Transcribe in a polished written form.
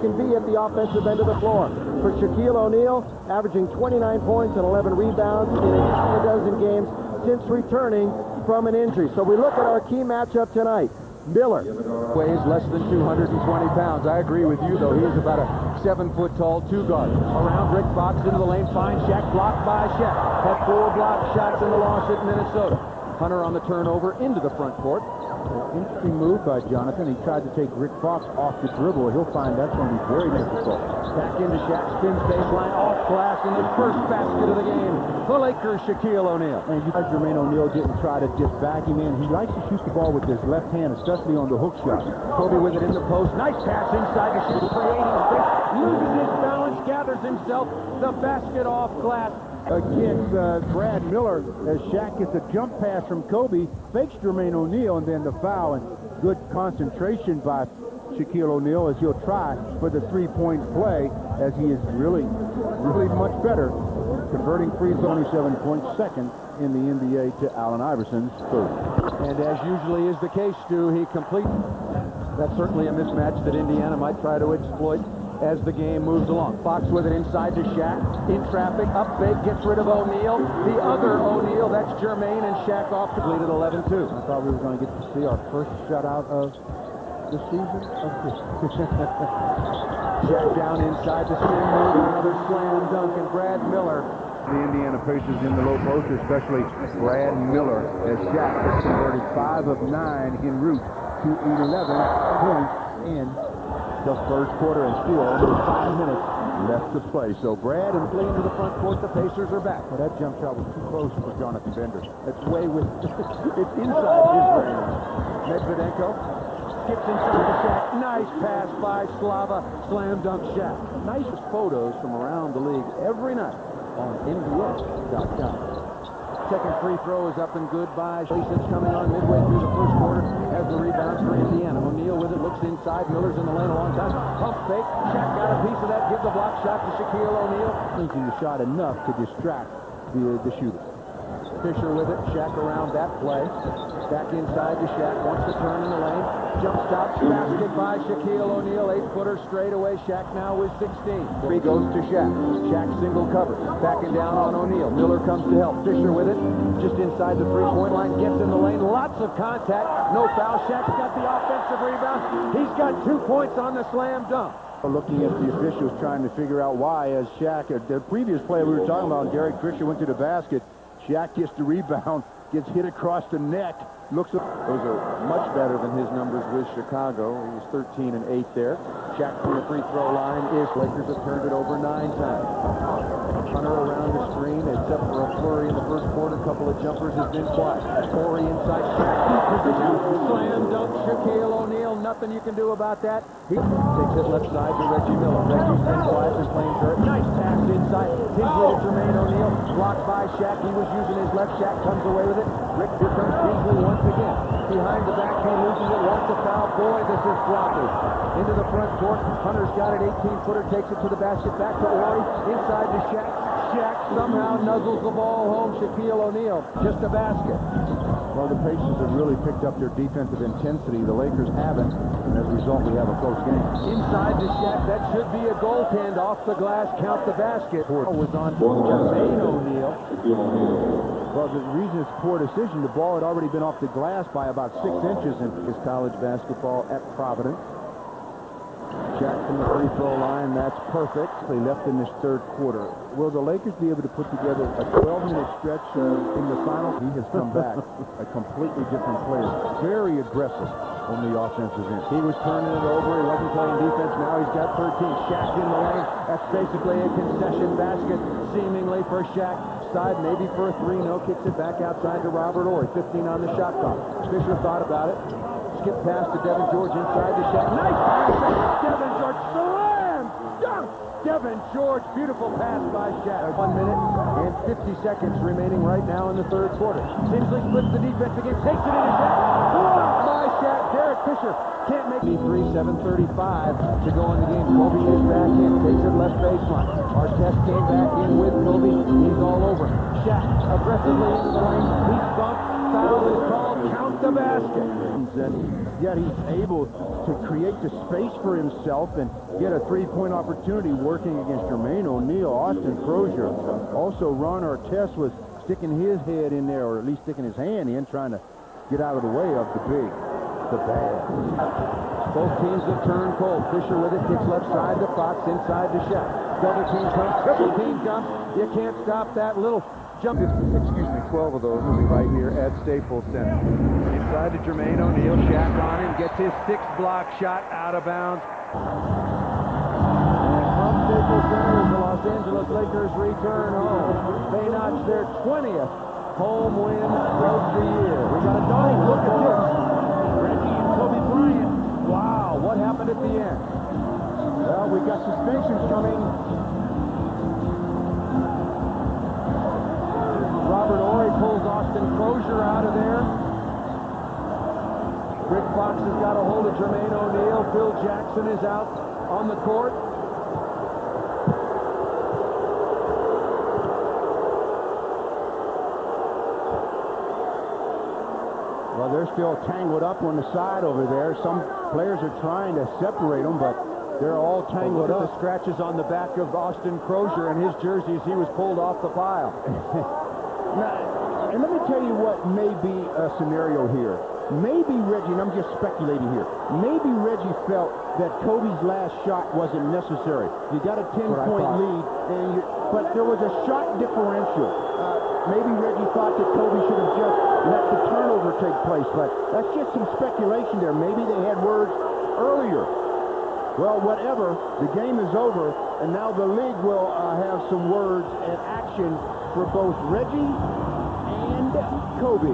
can be at the offensive end of the floor. For Shaquille O'Neal, averaging 29 points and 11 rebounds in a half a dozen games since returning from an injury. So we look at our key matchup tonight. Miller weighs less than 220 pounds. I agree with you, though. He is about a 7-foot-tall two-guard. Around Rick Fox into the lane, finds Shaq, blocked by Shaq. Had 4 block shots in the loss at Minnesota. Hunter on the turnover into the front court. Interesting move by Jonathan. He tried to take Rick Fox off the dribble. He'll find that's going to be very difficult. Back into Shaq, spins baseline, off glass, and the first basket of the game. The Lakers, Shaquille O'Neal. And you guys, Jermaine O'Neal didn't try to just back him in. He likes to shoot the ball with his left hand, especially on the hook shot. Kobe with it in the post. Nice pass inside to shoot, creating space. Loses his balance, gathers himself. The basket off glass. Against Brad Miller, as Shaq gets a jump pass from Kobe, fakes Jermaine O'Neal, and then the foul, and good concentration by Shaquille O'Neal as he'll try for the three-point play, as he is really much better, converting threes, only 7 points, second in the NBA to Allen Iverson's third. And as usually is the case, Stu, he completes. That's certainly a mismatch that Indiana might try to exploit as the game moves along. Fox with it inside to Shaq, in traffic, up fake, gets rid of O'Neal. The other O'Neal, that's Jermaine, and Shaq off to lead at 11-2. I thought we were going to get to see our first shutout of the season. Shaq down inside the spin move, another slam dunk, and Brad Miller. The Indiana Pacers in the low post, especially Brad Miller, as Shaq has converted 5 of 9 en route to 11 points in the first quarter, and still only 5 minutes left to play. So Brad and Fleeing to the front court, the Pacers are back. Well, that jump shot was too close for Jonathan Bender. It's way with, it's inside his range. Medvedenko skips inside to Shaq. Nice pass by Slava. Slam dunk Shaq. Nice photos from around the league every night on NBA.com. Second free throw is up and good by Shaquille coming on midway through the first quarter. Has the rebound for Indiana. O'Neal with it, looks inside. Miller's in the lane a long time. Pump fake. Shaq got a piece of that. Give the block shot to Shaquille O'Neal. Thinking the shot enough to distract the shooter. Fisher with it. Shaq around that play. Back inside to Shaq. Wants to turn in the lane. Jump stop. Basket by Shaquille O'Neal. 8-footer straight away. Shaq now with 16. Three goes to Shaq. Shaq single cover. Backing down on O'Neal. Miller comes to help. Fisher with it. Just inside the three-point line. Gets in the lane. Lots of contact. No foul. Shaq's got the offensive rebound. He's got 2 points on the slam dunk. Looking at the officials trying to figure out why, as Shaq, the previous play we were talking about, Derek Fisher went to the basket. Shaq gets the rebound, gets hit across the neck. Those are much better than his numbers with Chicago. He was 13 and 8 there. Shaq from the free throw line is Lakers have turned it over 9 times. Hunter around the screen, except for a flurry in the first quarter. A couple of jumpers has been quiet. Corey inside Shaq. Deep position. Slam dunk Shaquille O'Neal. Nothing you can do about that. He takes it left side to Reggie Miller. Reggie's been quiet and playing dirt. Nice pass inside. Tinsley to Jermaine O'Neal. Blocked by Shaq. He was using his left. Shaq comes away with it. Rick, here comes Tinsley once again. Behind the back, he loses it. Wants to foul. Boy, this is sloppy. Into the front court. Hunter's got it. 18-footer. Takes it to the basket. Back to Ori. Inside to Shaq. Shaq somehow nuzzles the ball home. Shaquille O'Neal. Just a basket. Well, the Pacers have really picked up their defensive intensity. The Lakers haven't, and as a result, we have a close game. Inside to Shaq. That should be a goaltend. Off the glass. Count the basket. Was on Jermaine O'Neal. Well, the reason it's a poor decision, the ball had already been off the glass by about 6 inches in his college basketball at Providence. Shaq from the free throw line, that's perfect. They left in this third quarter. Will the Lakers be able to put together a 12-minute stretch in the final? He has come back a completely different player. Very aggressive on the offensive end. He was turning it over. He wasn't playing defense. Now he's got 13. Shaq in the lane. That's basically a concession basket, seemingly for Shaq. Side, maybe for a three. No, kicks it back outside to Robert Horry. 15 on the shot clock. Fisher thought about it. Skip pass to Devin George inside to Shaq. Nice pass. Devin George slam dunk. Devin George, beautiful pass by Shaq. 1 minute and 50 seconds remaining right now in the third quarter. Tinsley splits the defense again. Takes it into Shaq. Blocked by Shaq. Derek Fisher can't make it. 7:35 to go in the game. Kobe is back in. Takes it left baseline. Artest came back in with Kobe. He's all over. Shaq aggressively into the lane. He's bumped. Foul is called. count the basket. And yet he's able to create the space for himself and get a three-point opportunity working against Jermaine O'Neal. Austin Crozier. Also, Ron Artest was sticking his head in there, or at least sticking his hand in, trying to get out of the way of the bad. Both teams have turned cold. Fisher with it, kicks left side to Fox, inside to Shaq. Double team comes, triple team comes. You can't stop that little jump. 12 of those will be right here at Staples Center. Inside to Jermaine O'Neal. Shaq on him, gets his sixth block shot out of bounds. And from Staples Center as the Los Angeles Lakers return home. They notch their 20th home win of the year. We got a dome. Look at this. Reggie and Kobe Bryant. Wow, what happened at the end? Well, we got suspensions coming. Robert Horry pulls Austin Crozier out of there. Rick Fox has got a hold of Jermaine O'Neal. Phil Jackson is out on the court. Well, they're still tangled up on the side over there. Some players are trying to separate them, but they're all tangled Look at up. the scratches on the back of Austin Crozier and his jersey as he was pulled off the pile. Now, and let me tell you what may be a scenario here. Maybe Reggie, and I'm just speculating here, maybe Reggie felt that Kobe's last shot wasn't necessary. You got a 10-point lead, but there was a shot differential. Maybe Reggie thought that Kobe should have just let the turnover take place, but that's just some speculation there. Maybe they had words earlier. Well, whatever, the game is over, and now the league will have some words and action for both Reggie and Kobe.